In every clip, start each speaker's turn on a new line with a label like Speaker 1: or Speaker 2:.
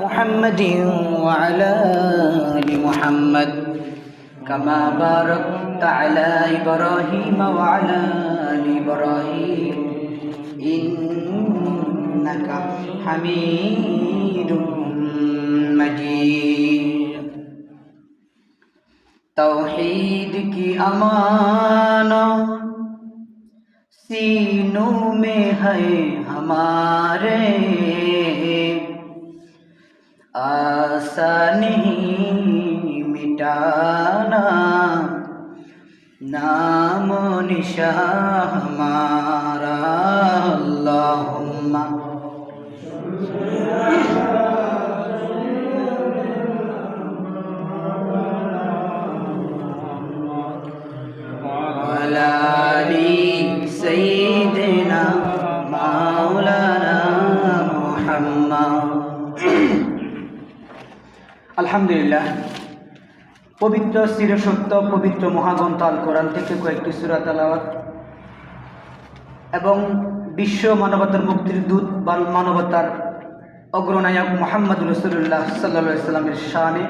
Speaker 1: محمد وعلى آل محمد كما باركت على إبراهيم وعلى آل إبراهيم إنك حميد مجيد तौहीद की अमानत सीनों में है हमारे आशा नहीं मिटाना नाम निशान हमारा अल्लाहुम्मा सय्यिदना मौलाना मुहम्मद। আলহামদুলিল্লাহ, পবিত্র চিরসত্য পবিত্র মহাগ্রন্থ আল কোরআন থেকে কয়েকটি সূরা তেলাওয়াত এবং বিশ্ব মানবতার মুক্তির দূত বা মানবতার অগ্রনায়ক মুহাম্মদ রাসূলুল্লাহ সাল্লাল্লাহু আলাইহি সাল্লামের শানে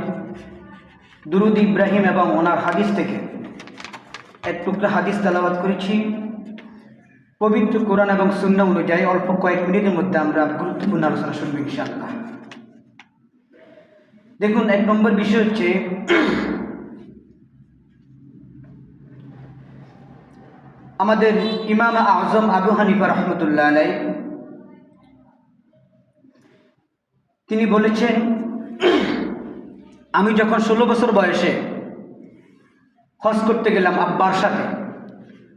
Speaker 1: দুরূদ ইব্রাহিম এবং ওনার হাদিস থেকে এক টুকরা হাদিস তেলাওয়াত করেছি। পবিত্র কোরআন এবং সুন্নাহ অনুযায়ী অল্প কয়েক মিনিটের মধ্যে আমরা গুরুত্বপূর্ণ আলোচনা শুনব ইনশাআল্লাহ। দেখুন, এক নম্বর বিষয় হচ্ছে আমাদের ইমাম আজম আবু হানিফা রাহমাতুল্লাহ আলাইহি তিনি বলেছেন, আমি যখন 16 বছর বয়সে হজ করতে গেলাম আব্বার সাথে,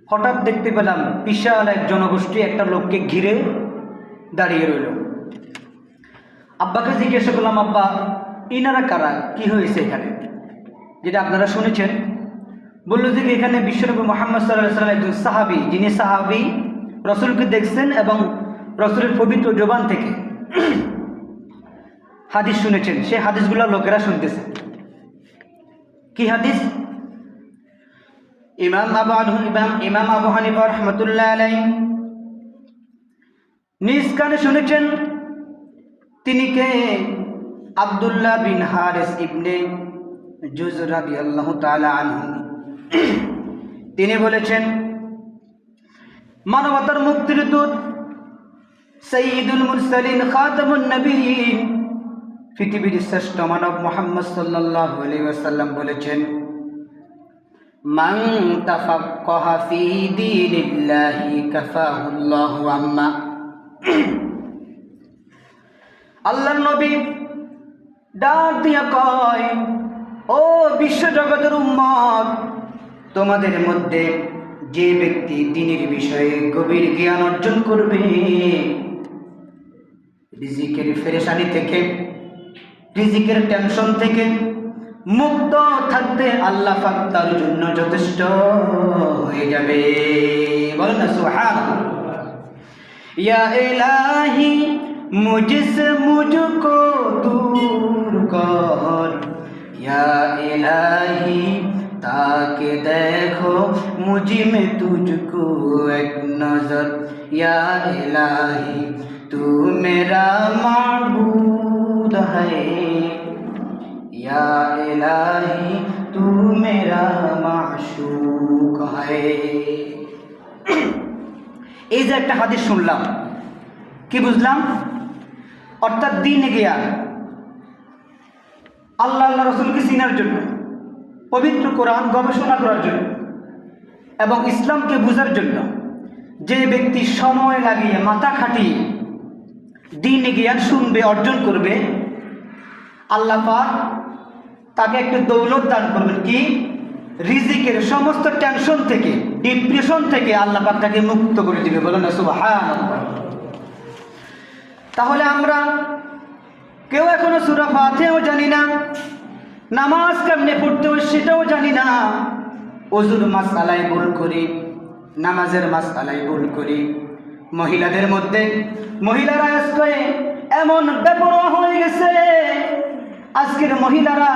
Speaker 1: হঠাৎ দেখতে পেলাম বিশাল এক জনগোষ্ঠী একটা লোককে ঘিরে দাঁড়িয়ে রইল। আব্বাকে জিজ্ঞাসা করলাম, আব্বা ইনারা কারা, কি হয়েছে এখানে? যেটা আপনারা শুনেছেন। বলল যে এখানে বিশ্বনবী মুহাম্মদ সাল্লাল্লাহু আলাইহি ওয়াসাল্লাম একজন সাহাবী, যিনি সাহাবী রাসূলকে দেখছেন এবং রাসূলের পবিত্র জবান থেকে হাদিস শুনেছেন, সেই হাদিসগুলো লোকেরা শুনতেছে। কি হাদিস? ইমাম আবু হানিফা রাহমাতুল্লাহ আলাইহি নিজ কানে শুনেছেন। তিনি কে? আব্দুল্লাহ বিন হারিস ইবনে জুজ রাদিয়াল্লাহু তাআলা আনহু। তিনি বলেছেন, মানবতার মুক্তির দূত সাইয়্যিদুল মুরসালিন খাতামুন নবিয়্যিন পৃথিবীর শ্রেষ্ঠ মানব মুহাম্মদ সাল্লাল্লাহু আলাইহি ওয়াসাল্লাম বলেছেন, মান তাফাক্কাহা ফি দীনিল্লাহি কাফাহুল্লাহু আম্মা। আল্লাহর নবী ডাক দিয়া কয়, ও বিশ্ব জগতের উম্মত, তোমাদের মধ্যে যে ব্যক্তি দ্বীনের বিষয়ে গভীর জ্ঞান অর্জন করবে, রিজিকের পেরেশানি থেকে, রিজিকের টেনশন থেকে মুক্ত থাকতে আল্লাহ পাক তার জন্য যথেষ্ট হয়ে যাবে। বলেন না সুবহানাল্লাহ। ইয়া ইলাহি মুঝসে মুঝকো दूर कर, या इलाही ताके देखो मुझ में तुझको एक नजर, या इलाही तू मेरा माबूद है, या इलाही तू मेरा माशूक है। এই যে একটা হাদিস শুনলাম, কি বুঝলাম? অর্থাৎ দ্বীনে জ্ঞান, আল্লাহ রাসূলকে চিনার জন্য, পবিত্র কোরআন গবেষণা করার জন্য এবং ইসলামকে বোঝার জন্য যে ব্যক্তি সময় লাগিয়ে মাথা খাটিয়ে দ্বীনে জ্ঞান শুনবে, অর্জন করবে, আল্লাহ পাক তাকে একটা দৌলত দান করবেন। কি? রিজিকের সমস্ত টেনশন থেকে, ডিপ্রেশন থেকে আল্লাহ পাক তাকে মুক্ত করে দিবে। বলেন না সুবহানাল্লাহ। তাহলে আমরা কেউ এখনো সূরা ফাতিহাও জানি না, নামাজ কেমনে পড়তে হয় সেটাও জানি না, ওযুর মাসআলায় ভুল করি, নামাজের মাসআলায় ভুল করি। মহিলাদের মধ্যে মহিলারা আজকে এমন বেপরোয়া হয়ে গেছে, আজকের মহিলারা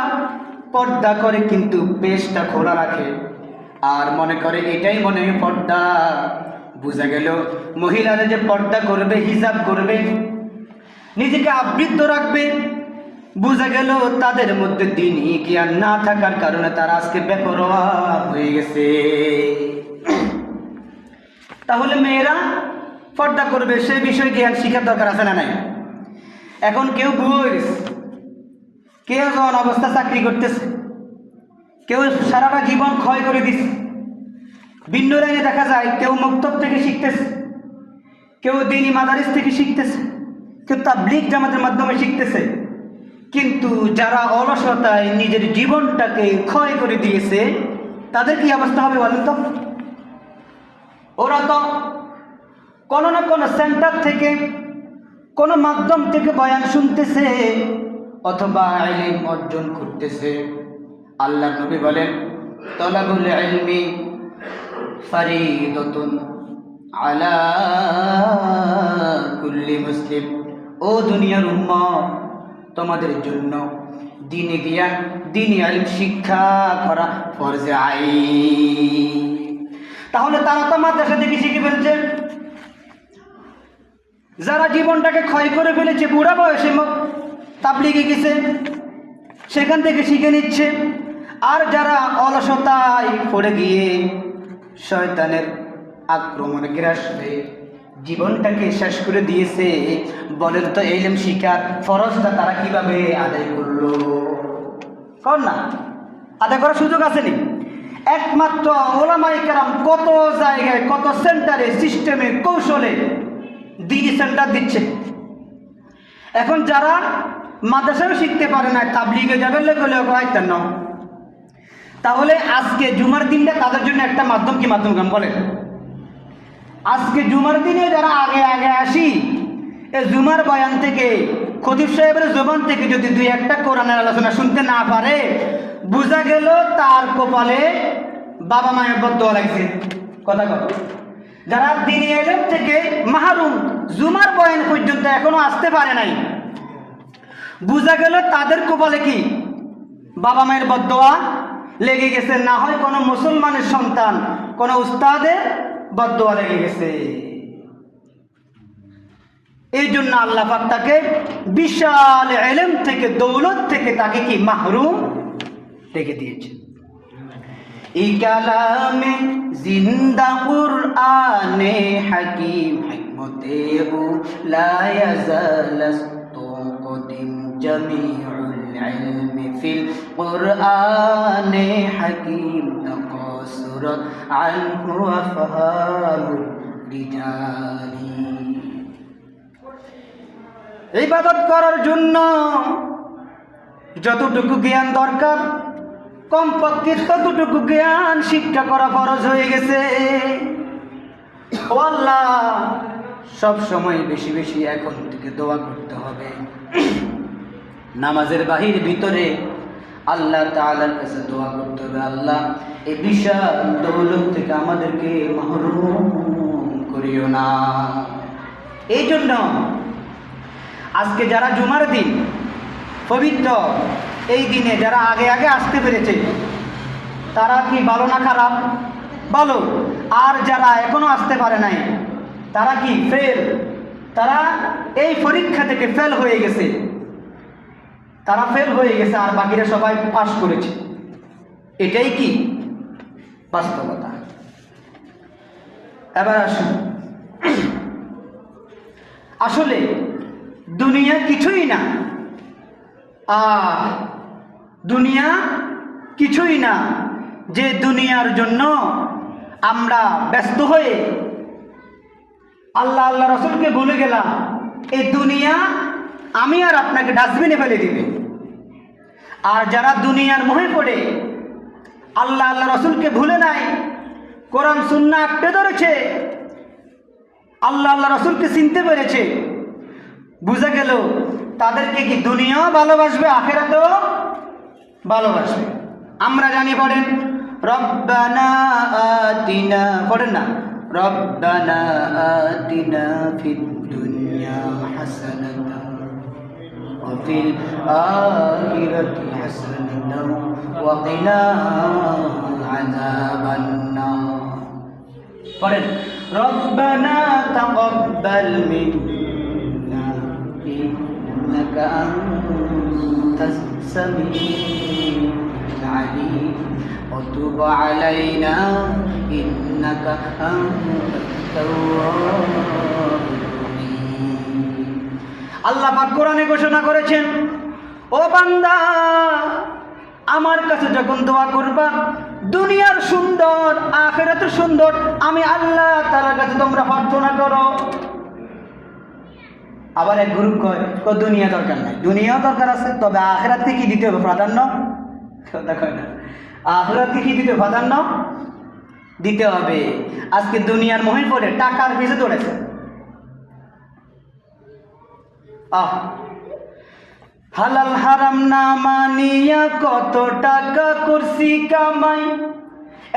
Speaker 1: পর্দা করে কিন্তু পেশটা খোলা রাখে আর মনে করে এটাই মনে হয় পর্দা। বোঝা গেল মহিলারা যে পর্দা করবে, হিজাব করবে, নিজেকে আবৃত রাখবে, বুঝা গেল তাদের মধ্যে দ্বীনি জ্ঞান না থাকার কারণে তারা আজকে বেপরোয়া হয়ে গেছে। তাহলে মেয়েরা পর্দা করবে সে বিষয়ে জ্ঞান শিখার দরকার আছে না নাই? এখন কেউ বুয়ো হয়ে গেছে, কেউ যখন অবস্থা চাকরি করতেছে, কেউ সারাটা জীবন ক্ষয় করে দিচ্ছে। ভিন্ন লাইনে দেখা যায় কেউ মক্তব থেকে শিখতেছে, কেউ দ্বীনি মাদারিস থেকে শিখতেছে, কেউ তাবলীগ জামাতের মাধ্যমে শিখতেছে। কিন্তু যারা অলসতায় নিজের জীবনটাকে ক্ষয় করে দিয়েছে তাদের কি অবস্থা হবে বলেন তো? ওরা তো কোনো না কোনো সেন্টার থেকে, কোনো মাধ্যম থেকে বয়ান শুনতেছে অথবা ইলম অর্জন করতেছে। আল্লাহ নবী বলেন, তলাবুল ইলমি ফরিদাতুন আলা কুল্লি মুসলিম। ও দুনিয়ার উম্মত, তোমাদের জন্য দ্বীনি জ্ঞান, দ্বীনি ইলম শিক্ষা করা ফরজে আইন। তাহলে তারা তো মাদ্রাসা থেকে শিখে ফেলছে। যারা জীবনটাকে ক্ষয় করে ফেলেছে, বুড়া বয়সে তাবলীগে গেছে, সেখান থেকে শিখে নিচ্ছে। আর যারা অলসতায় পড়ে গিয়ে শয়তানের আক্রমণে গ্রাস হয়ে জীবনটাকে শেষ করে দিয়েছে, বলেন তো ইলম শিক্ষার ফরজটা তারা কিভাবে আদায় করলো? কর না, আদায় করার সুযোগ আসেনি। একমাত্র ওলামায়ে কেরাম কত জায়গায়, কত সেন্টারে, সিস্টেমে, কৌশলে দ্বীনি সেন্টার দিচ্ছে। এখন যারা মাদ্রাসাও শিখতে পারে না, তাবলীগে যাবে আইতেন না, তাহলে আজকে জুমার দিনটা তাদের জন্য একটা মাধ্যম। কি মাধ্যম কাম বলেন? আজকে জুমার দিনে যারা আগে আগে আসি, এই জুমার বয়ান থেকে, খতিব সাহেবের জবান থেকে যদি দুই একটা কোরআনের আলোচনা শুনতে না পারে, বোঝা গেল তার কপালে বাবা মায়ের বদদোয়া লাগছে। কথা কথা যারা দ্বীনি ইলম থেকে মাহরুম, জুমার বয়ান পর্যন্ত এখনো আসতে পারে নাই, বোঝা গেল তাদের কপালে কি বাবা মায়ের বদদোয়া লেগে গেছে, না হয় কোনো মুসলমানের সন্তান, কোনো উস্তাদের বদদোয়া লেগে গেছে। এই জন্য আল্লাহ পাক তাকে বিশাল ইলম থেকে, দৌলত থেকে তাকে কি মাহরুম রেখে দিয়েছে। এই কালামে জিন্দা কুরআনে হাকিম, হিকমতে লা ইয়াজালাস্তু কদিম জামিউল ইলমি ফিল কুরআনে হাকিম, তাকাসুরাত আনহু আফহামুর রিজালি। ইবাদত করার জন্য যতটুকু জ্ঞান দরকার, কমপক্ষে ততটুকু জ্ঞান শিক্ষা করা ফরজ হয়ে গেছে। ও আল্লাহ, সব সময় বেশি বেশি এখন থেকে দোয়া করতে হবে। নামাজের বাহির ভিতরে আল্লাহ তাআলার কাছে দোয়া করতে হবে, আল্লাহ এই বিশাল দৌলত থেকে আমাদেরকে মাহরুম করিও না। এই জন্য আজকে যারা জুমার দিন পবিত্র, এই দিনে যারা আগে আগে আসতে পেরেছে তারা কি ভালো না খারাপ? ভালো। আর যারা এখনো আসতে পারে নাই তারা কি ফেল? তারা এই পরীক্ষা থেকে ফেল হয়ে গেছে, তারা ফেল হয়ে গেছে, আর বাকিরা সবাই পাস করেছে। এটাই কি বাস্তবতা। এবার আসুন, আসলে দুনিয়া কিছুই না, দুনিয়া কিছুই না যে দুনিয়ার জন্য আমরা ব্যস্ত হয়ে আল্লাহ আল্লাহ রসুলকে ভুলে গেলাম। এই দুনিয়া আমি আর আপনাকে ডাস্টবিনে ফেলে দিবে। আর যারা দুনিয়ার মোহে পড়ে আল্লাহ আল্লাহ রসুলকে ভুলে নাই, কোরআন সুন্নাহ আঁকড়ে ধরেছে, আল্লাহ আল্লাহ রসুলকে চিনতে পেরেছে, বুঝা গেল তাদেরকে কি দুনিয়াও ভালোবাসবে, আখিরাতেও ভালোবাসবে। আমরা জানি, পড়েন রব্বানা আতিনা, পড়েন না, রব্বানা আতিনা ফিদ দুনিয়া হাসানাতান ওয়া ফিল আখিরাতি হাসানাতান ওয়া কিনা আযাবান নার। পড়েন রব্বানা তাকাব্বাল মিন্না ইন্নাকা আনতা আনতাস সামিউল আলিম ওয়া তুব আলাইনা ইন্নাকা আনতাত তাওয়াবুর রহিম। আল্লাহ পাক কোরআনে ঘোষণা করেছেন, ও বান্দা, আমার কাছে যখন দোয়া করবা, দুনিয়ার সুন্দর আখিরাতের সুন্দর আমি আল্লাহ তাআলার কাছে তোমরা প্রার্থনা করো। আবার এক গ্রুপ কয় দুনিয়া দরকার নাই, দুনিয়াও দরকার আছে, তবে আখিরাতকে কি দিতে হবে প্রাধান্য? কথা কয় না, আখিরাতকে কি দিতে প্রাধান্য দিতে হবে। আজকে দুনিয়ার মোহে পড়ে টাকার পিছে দৌড়েছে। হালাল হারাম না মানিয়া কত টাকা করছি কামাই,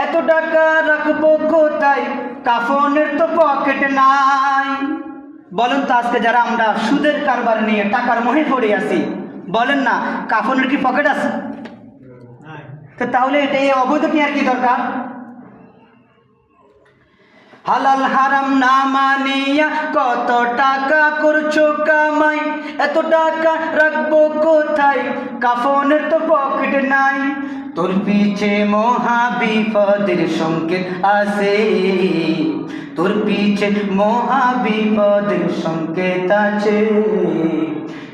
Speaker 1: এত টাকা রাখবো কোথায়, কাফনের তো পকেট নাই। বলেন তো আজকে যারা আমরা সুদের কারবার নিয়ে টাকার মোহে পড়ে আছি, বলেন না কাফনের কি পকেট আছে? তো তাহলে এটা এই অবৈধ কি আর কি দরকার? হালাল হারাম না মানিয়া কত টাকা করছো কামাই, এত টাকা রাখবো কোথায়, কাফনের তো পকেট নাই। তোর পিছে মহা বিপদের সংকেত আছে, তোর পিছে মহা বিপদের সংকেত আছে।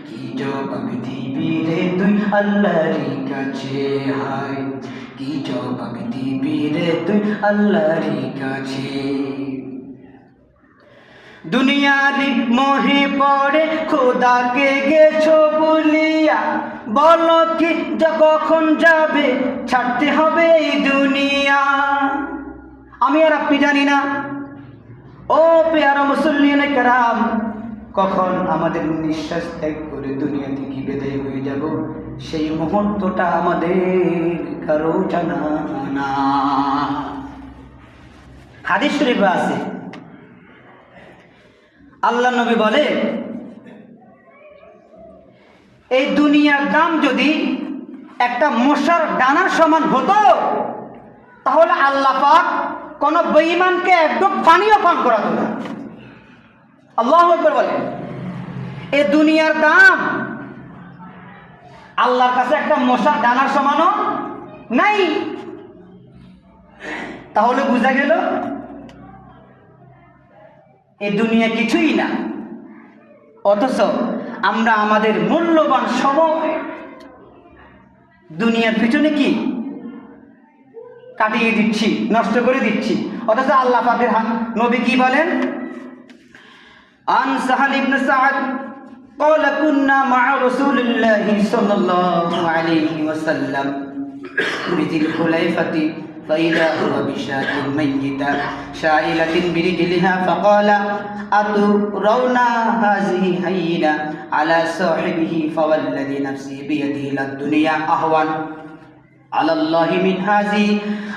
Speaker 1: কি জবাব দিবি রে তুই আল্লাহর কাছে, হায় কি জবাব দিবি রে তুই আল্লাহর কাছে। দুনিয়ারি মোহে পড়ে খোদাকে গেছো বলিয়া, বলো কি কখন যাবে, ছাড়তে হবে এই দুনিয়া। আমি আর আপনি জানি না ও পেয়ারা মুসল্লিয়ানে কেরাম, কখন আমাদের নিঃশ্বাস ত্যাগ করে দুনিয়া থেকে বিদায় হয়ে যাব, সেই মুহূর্তটা আমাদের কারো জানা না। হাদিস শরীফে আছে, আল্লাহ নবী বলে, এই দুনিয়ার দাম যদি একটা মশার ডানার সমান হতো, তাহলে আল্লাহ পাক কোন বেঈমানকে একটু পানিও পান করাতো না। আল্লাহু আকবার বলে, এই দুনিয়ার দাম আল্লাহর কাছে একটা মশার ডানার সমানও নাই। তাহলে বোঝা গেল এই দুনিয়া কিছুই না, অথচ আমরা আমাদের মূল্যবান সময় দুনিয়ার পিছনে কি কাটিয়ে দিচ্ছি, নষ্ট করে দিচ্ছি। অথচ আল্লাহ পাকের নবী কি বলেন, আন সাহাল ইবনে সাদ قال كنا مع رسول الله صلى الله عليه وسلم بذي الحليفة فإذا هو بشاة ميتة شائلة برجلها فقال أترون هذه هينة على صاحبه فوالذي نفسي بيده للدنيا أهون على الله من هذه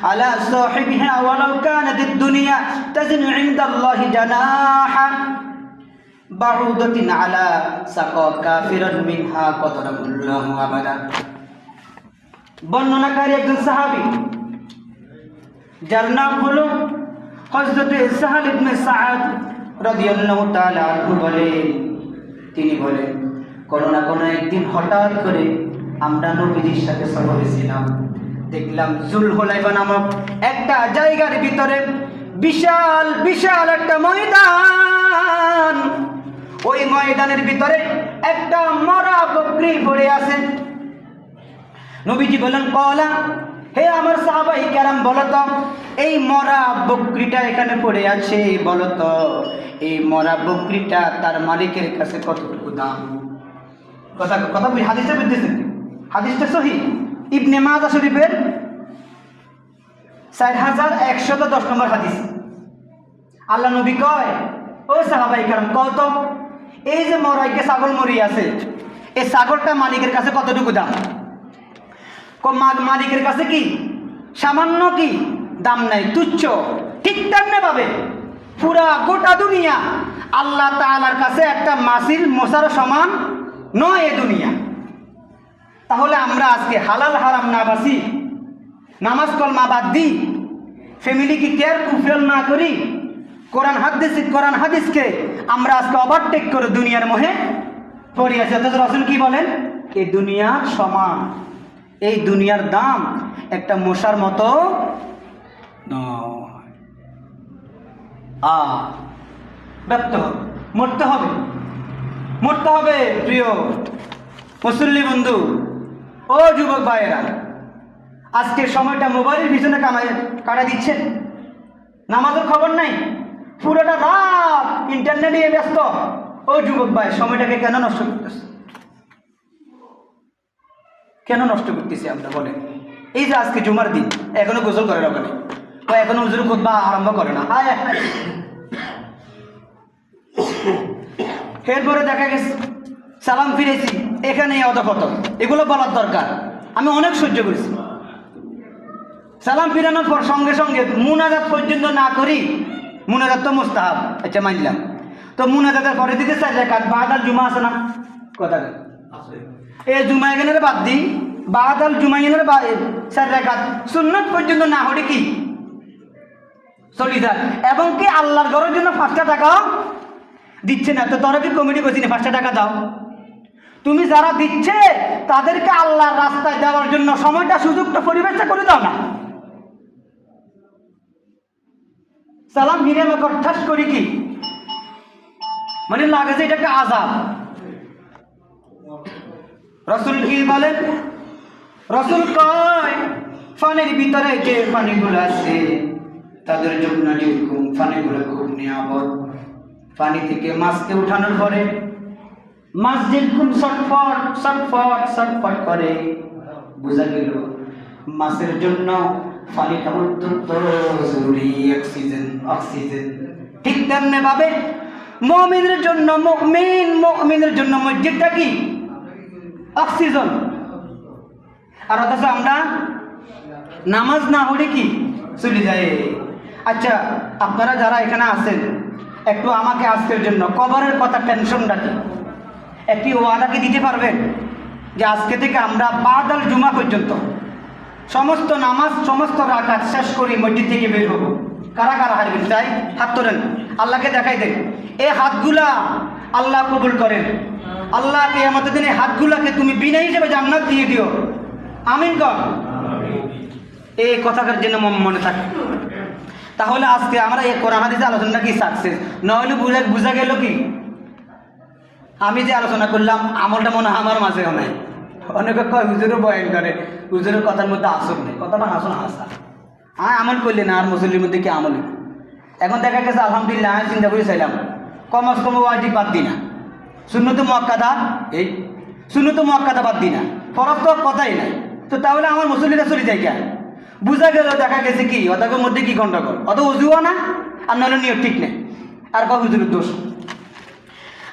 Speaker 1: على صاحبها ولو كانت الدنيا تزن عند الله جناحا بعوضة على سقى كافرا منها قدره الله أبدا। বর্ণনাকারী একজন সাহাবী যার নাম হলো হযরত সাহাল ইবনে সাদ রাদিয়াল্লাহু তাআলা আনহু বলেন, তিনি বলেন, কোনো না কোনো একদিন হঠাৎ করে আমরা নবীজির সাথে সফরে ছিলাম, দেখলাম জুলহুলাইফা নামক একটা জায়গার ভিতরে বিশাল বিশাল একটা ময়দান, ওই ময়দানের ভিতরে একটা মরা বকরি পড়ে আছে। নবীজি বলেন, কলা, হে আমার সাহাবাই কেরাম, বলতো এই মরা বকরিটা এখানে পড়ে আছে, বলতো এই মরা বকরিটা তার মালিকের কাছে কতটুকু দাম? কথা কথা বুঝি, হাদিসটা বুঝতেছেন? হাদিসটা সহিহ, ইবনে মাজাহ শরীফের 4110 নম্বর হাদিস। আল্লাহ নবী কয়, ও সাহাবাই কেরাম, কত এই যে মরাইকে ছাগল মরি আছে, এই ছাগলটা মালিকের কাছে কতটুকু দাম? মালিকের কাছে কি সামান্য কি দাম নাই, তুচ্ছ। ঠিক তেমনি ভাবে পুরা গোটা দুনিয়া আল্লাহ তাআলার কাছে একটা মাছির মশার সমান নয় এ দুনিয়া। তাহলে আমরা আজকে হালাল হারাম না বাসি, নামাজ কলমা বাদ দিই, ফ্যামিলিকে কেয়ার ফুলফিল না করি, কোরআন হাদিসকে আমরা আজকে ওভারটেক করে দুনিয়ার মোহে পড়ে আছি। অথচ রাসূল কি বলেন, এই দুনিয়ার সমান, এই দুনিয়ার দাম একটা মশার মতো নয়। ব্যর্থ হবে, মরতে হবে, মরতে হবে। প্রিয় মুসল্লি বন্ধু ও যুবক ভাইয়েরা, আজকে সময়টা মোবাইলের পিছনে কাটা দিচ্ছেন, নামাজের খবর নাই, পুরোটা রাত ইন্টারনেট নিয়ে ব্যস্ত। ও যুবক ভাই, সময়টাকে কেন নষ্ট করতেছে? কেন নষ্ট করতেছি আমরা বলেন? এই যে আজকে জুমার দিন, এখনো গোসল করে রাখে, ও এখনো হুজুর খুতবা আরম্ভ করে না। এরপরে দেখা গেছে সালাম ফিরেছি, এখানে অধপত, এগুলো বলার দরকার। আমি অনেক সহ্য করেছি। সালাম ফিরানোর পর সঙ্গে সঙ্গে মুনাজাত পর্যন্ত না করি, মুনাজাত তো মুস্তাহাব, আচ্ছা মানলাম, তো মুনাজাতের পরে দিতে 4 রাকাত বাদাল জুমা আছে না? কথা এই জুমা এখানে বাদ দিই, বাদাল জুমা এখানে 4 রাকাত সুন্নাত পর্যন্ত না হলে কি চলি যায়। এবং কি আল্লাহর ঘরের জন্য 5টা টাকাও দিচ্ছে না। তো তোরা কি কমিটি করছি না 5টা টাকা দাও? তুমি যারা দিচ্ছে তাদেরকে আল্লাহর রাস্তায় দেওয়ার জন্য সময়টা, সুযোগটা, পরিবেশটা করে দাও না। সালাম ফিরে আমি ঠাস করি কি মানে লাগে যে এটা একটা আযাব। রাসূল কি বলেন? রাসূল কয় পানির ভিতরে যে পানিগুলো আছে তাদের জন্য যেরকম পানিগুলো খুব নিরাপদ। পানি থেকে মাছকে উঠানোর পরে মাছ যেরকম ছটফট ছটফট ছটফট করে, বোঝা গেল মাছের জন্য পানিটা অত্যন্ত জরুরি, অক্সিজেন। ঠিক তেমনি ভাবে মুমিনের জন্য, মুমিনের জন্য মসজিদটা কি অক্সিজেন। আর অথচ আমরা নামাজ না হলে কি চলে যায়। আচ্ছা, আপনারা যারা এখানে আছেন একটু আমাকে আজকের জন্য কবরের কথা টেনশনটা কি একটি ওয়াদা কি দিতে পারবেন যে আজকে থেকে আমরা বাদাল জুমা পর্যন্ত সমস্ত নামাজ, সমস্ত রাকাত শেষ করি মসজিদ থেকে বের হবো? কারা কারা হারবেন? চাই হাত তোলেন, আল্লাহকে দেখাই দেন। এই হাতগুলা আল্লাহ কবুল করেন। আল্লাহকে আমাদের দিনে হাতগুলাকে তুমি বিনা হিসেবে জান্নাত দিয়ে দিও, আমিন কর। এই কথাটার জন্য মনে থাকে। তাহলে আজকে আমরা এই কোরআন হাদিসের আলোচনাটা কি সাকসেস? নইলে বুঝা গেল কি আমি যে আলোচনা করলাম আমলটা মনে হয় আমার মাঝেও নাই। অনেকে কয় হুজুরও বয়ান করে, হুজুরের কথার মধ্যে আসল নেই, কথাটা আসল আসা। আমল করলে না, আর মুসল্লির মধ্যে কি আমল? এখন দেখা গেছে আলহামদুলিল্লাহ আমি চিন্তা করে চাইলাম কমাস কম ওয়াজিব বাদ দিই না, সুন্নত মুআক্কাদা, এই সুন্নত মুআক্কাদা বাদ দিই না, ফরজ তো কথাই নাই। তো তাহলে আমার মুসল্লিরা চলে যায় কেন? বুঝা গেল দেখা গেছে কি ওদের মধ্যে কি গন্ডগোল, অত উজুও না আর নইলে নিয়ত ঠিক নেই, আর কয় হুজুরের দোষ।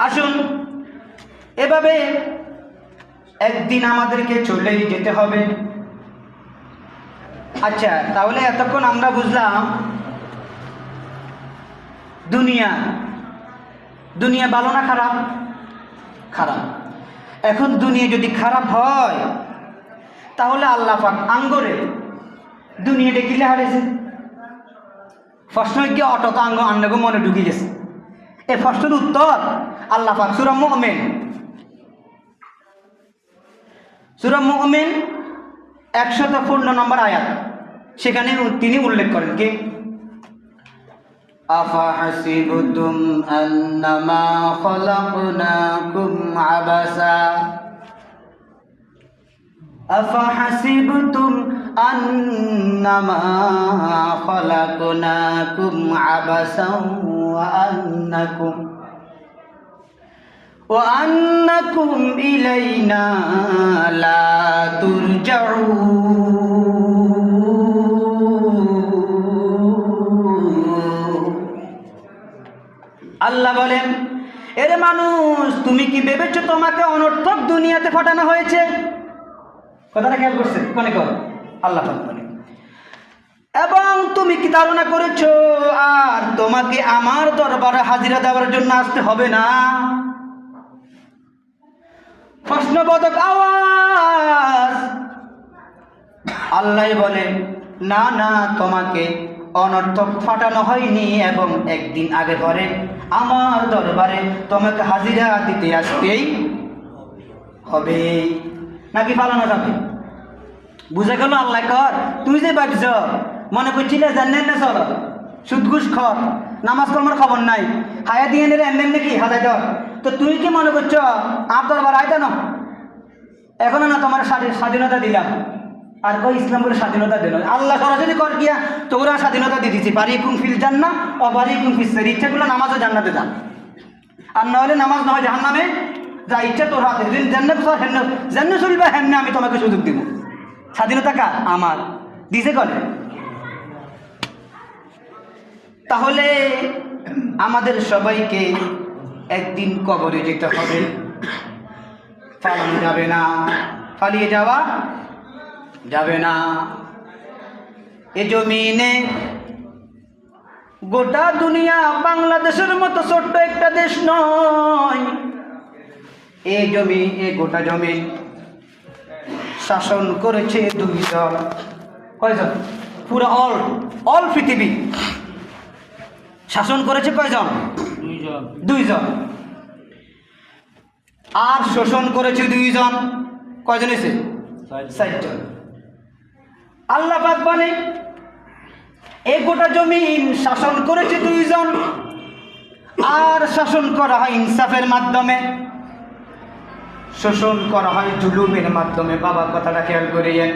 Speaker 1: আসুন, এভাবে একদিন আমাদেরকে চলেই যেতে হবে। আচ্ছা, তাহলে এতক্ষণ আমরা বুঝলাম দুনিয়া ভালো না খারাপ? খারাপ। এখন দুনিয়া যদি খারাপ হয় তাহলে আল্লাহ পাক আঙ্গরে দুনিয়াটা কিলে হারেছে। প্রশ্ন কি অটো তো আঙ্গকে মনে ঢুকে গেছে। এই প্রশ্নের উত্তর আল্লাহ পাক সূরা মুমিন 114 নম্বর আয়াত, সেখানে তিনি উল্লেখ করেন কি আফাহাসিবতুম আন্নামা খলাকনাকুম আবাসা, আফাহাসিবতুম আন্নামা খলাকনাকুম আবাসা ওয়া আন্নাকুম ইলাইনা লা তুরজাউন। আল্লাহ বলেন, এরে মানুষ, তুমি কি ভেবেছো তোমাকে অনর্থক দুনিয়াতে পাঠানো হয়েছে? কথাটা খেয়াল করছেন? কোনে কর আল্লাহ বলেন, এবং তুমি কি ধারণা করেছো আর তোমাকে আমার দরবারে হাজিরা দেওয়ার জন্য আসতে হবে না? প্রশ্নবোধক আওয়াজ। আল্লাহ বলেন, না না, তোমাকে অনর্থক ফাটানো হয়নি, এবং একদিন আগে পরে আমার দরবারে তোমাকে হাজিরা দিতে আসতেই হবে। নাকি ফালানো যাবে? বুঝে গেল আল্লাহ কর তুই যে বাড়ছ মনে করছিলে জানেন না চল সুদ ঘুষ খর নামাজ কর্মের খবর নাই হায়া দিয়ে নেলে এমনি নাকি হাজার দর তো তুই কি মনে করছ আর দরবার আইতা না এখনো না তোমার স্বাধীনতা দিলাম আর কই ইসলাম করে স্বাধীনতা দিল আল্লাহ সরাসরি কর গিয়া তোরা স্বাধীনতা দিয়ে দিচ্ছি বাড়ি কুম ফিল যান না ও বাড়ি কুম ফিসের ইচ্ছাগুলো নামাজও জান্নাতে যান আর না হলে নামাজ না হয় জাহান নামে যা ইচ্ছা তোর হাতে জান্নাত সর হেন জান্নাত চলবে হেন আমি তোমাকে সুযোগ দিব স্বাধীনতা কার আমার দিছে করে তাহলে আমাদের সবাইকে একদিন কবরে যেতে হবে পালানো যাবে না পালিয়ে যাওয়া যাবে না এ জমিনে গোটা দুনিয়া বাংলাদেশের মতো ছোট্ট একটা দেশ নয় এই গোটা জমি শাসন করেছে দুইজন কয়জন পুরো অল পৃথিবী শাসন করেছে কয়জন দুইজন আর শোষণ করেছে দুইজন কয়জন এসে ৬০ জন আল্লাহ পাক বলে এই গোটা জমিন শাসন করেছে দুইজন আর শাসন করা হয় ইনসাফের মাধ্যমে শোষণ করা হয় জুলুমের মাধ্যমে বাবা কথাটা খেয়াল করিয়েন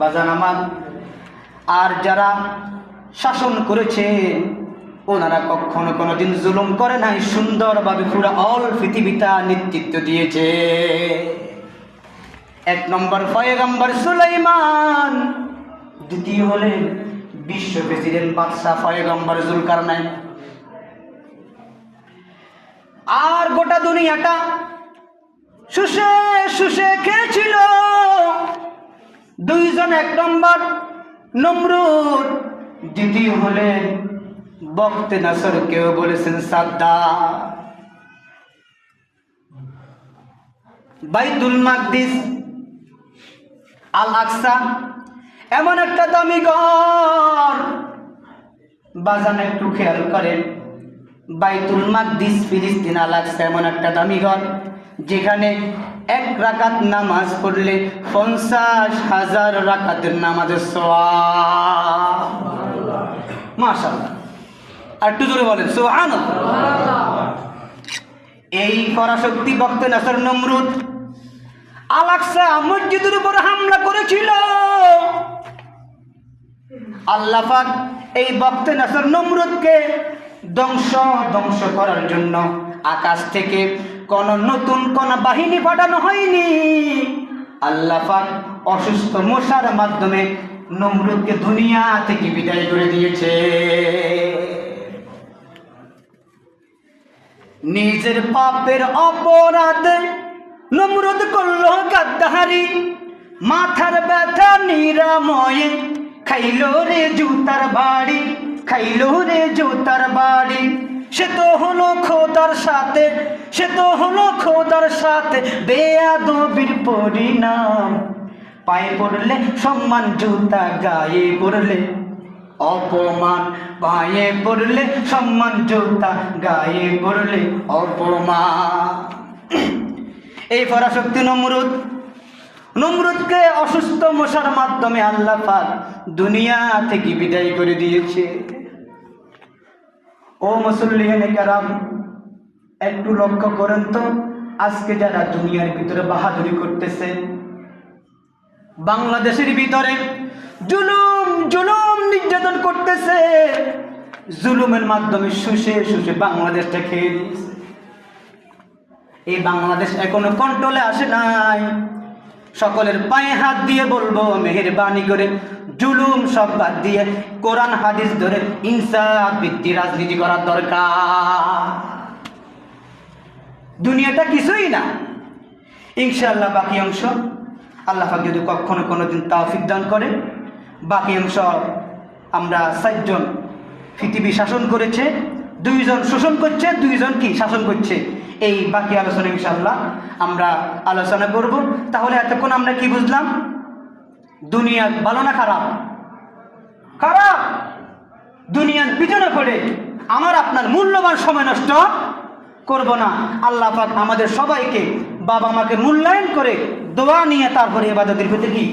Speaker 1: বাজান আমার আর যারা শাসন করেছে ওনারা কখনো কোনোদিন জুলুম করে নাই সুন্দরভাবে পুরো অল পৃথিবীটা নেতৃত্ব দিয়েছে ১ নম্বর পয়গম্বর সুলাইমান দ্বিতীয় হলেন বিশ্ব প্রেসিডেন্ট বাদশাহ পয়গম্বর জুলকারনাইন আর গোটা দুনিয়াটা শুষে শুষে খেয়েছিল দুইজন ১ নম্বর নমরুদ দ্বিতীয় হলেন বক্তে নাসর কেউ বলেছেন সাদ্দাম বাইতুল মাকদিস আল আকসা এমন একটা দামি ঘর বাজান একটু খেয়াল করেন বাইতুল মাকদিস ফিলিস্তিন আল আকসা এমন একটা দামি ঘর যেখানে ১ রাকাত নামাজ পড়লে ৫০,০০০ রাকাতের নামাজের সওয়াব মাশাআল্লাহ আর একটু জোরে বলেন সুবহানাল্লাহ এই পরাশক্তি বক্তে নাসর নমরুদ আল আকসা মসজিদের উপর হামলা করেছিল আল্লাহ পাক এই বক্তে নাসর নমরুদকে ধ্বংস করার জন্য আকাশ থেকে কোন নতুন কোন বাহিনী পাঠানো হয়নি আল্লাহ পাক অসুস্থ মশার মাধ্যমে নমরুদকে দুনিয়া থেকে বিদায় করে দিয়েছে নিজের পাপের অপরাধে নমরুদ করল গাদ্দারি মাথার ব্যথা নিরাময়ে খাইল রে জুতার বাড়ি সে তো হলো খোদার সাথে বেয়াদবির পরিণাম পায়ে পড়লে সম্মান জুতা গায়ে পড়লে অপমান পায়ে পড়লে সম্মান জুতা গায়ে পড়লে অপমান এই পরাশক্তি নমরুদকে অসুস্থ মশার মাধ্যমে আল্লাহ পাক দুনিয়া থেকে বিদায় করে দিয়েছে ও মুসল্লিয়ানে কেরাম একটু লক্ষ্য করেন তো আজকে যারা দুনিয়ার ভিতরে বাহাদুরি করতেছে বাংলাদেশের ভিতরে জুলুম নির্যাতন করতেছে জুলুমের মাধ্যমে শুষে বাংলাদেশটা খেয়ে দিয়েছে এই বাংলাদেশ এখনো কন্ট্রোলে আসে নাই সকলের পায়ে হাত দিয়ে বলবো মেহেরবানি করে জুলুম সব বাদ দিয়ে কোরআন হাদিস ধরে ইনসাফ ভিত্তিক রাজনীতি করার দরকার দুনিয়াটা কিছুই না ইনশাআল্লাহ বাকি অংশ আল্লাহ পাক যদি কখনো কোনোদিন তৌফিক দান করে বাকি অংশ আমরা ৬০ জন পৃথিবী শাসন করেছে ২ জন শোষণ করছে ২ জন কি শাসন করছে এই বাকি আলোচনা ইনশাআল্লাহ আমরা আলোচনা করব তাহলে এতক্ষণ আমরা কি বুঝলাম দুনিয়া ভালো না খারাপ দুনিয়ার পিছনে পড়ে আমার আপনার মূল্যবান সময় নষ্ট করব না আল্লাহ পাক আমাদের সবাইকে বাবা মাকে মূল্যায়ন করে দোয়া নিয়ে তারপরে ইবাদতের ভিতরে কি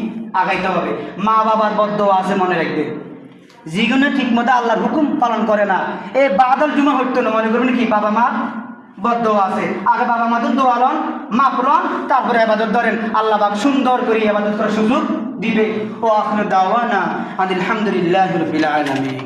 Speaker 1: আগাইতে হবে। মা বাবার বদদোয়া আছে মনে রাখবে, যেগুলো ঠিক মতো আল্লাহর হুকুম পালন করে না, এই বাদল জুমা হইতো না, মনে করবেন কি বাবা মা বদদোয়া আছে। আগে বাবা মাদের দোয়া লন, মাপ লন, তারপরে ইবাদত ধরেন, আল্লাহ পাক সুন্দর করে ইবাদত করার সুযোগ দিবে। ও আখিরু দাওয়ানা আলহামদুলিল্লাহি রাব্বিল আলামিন।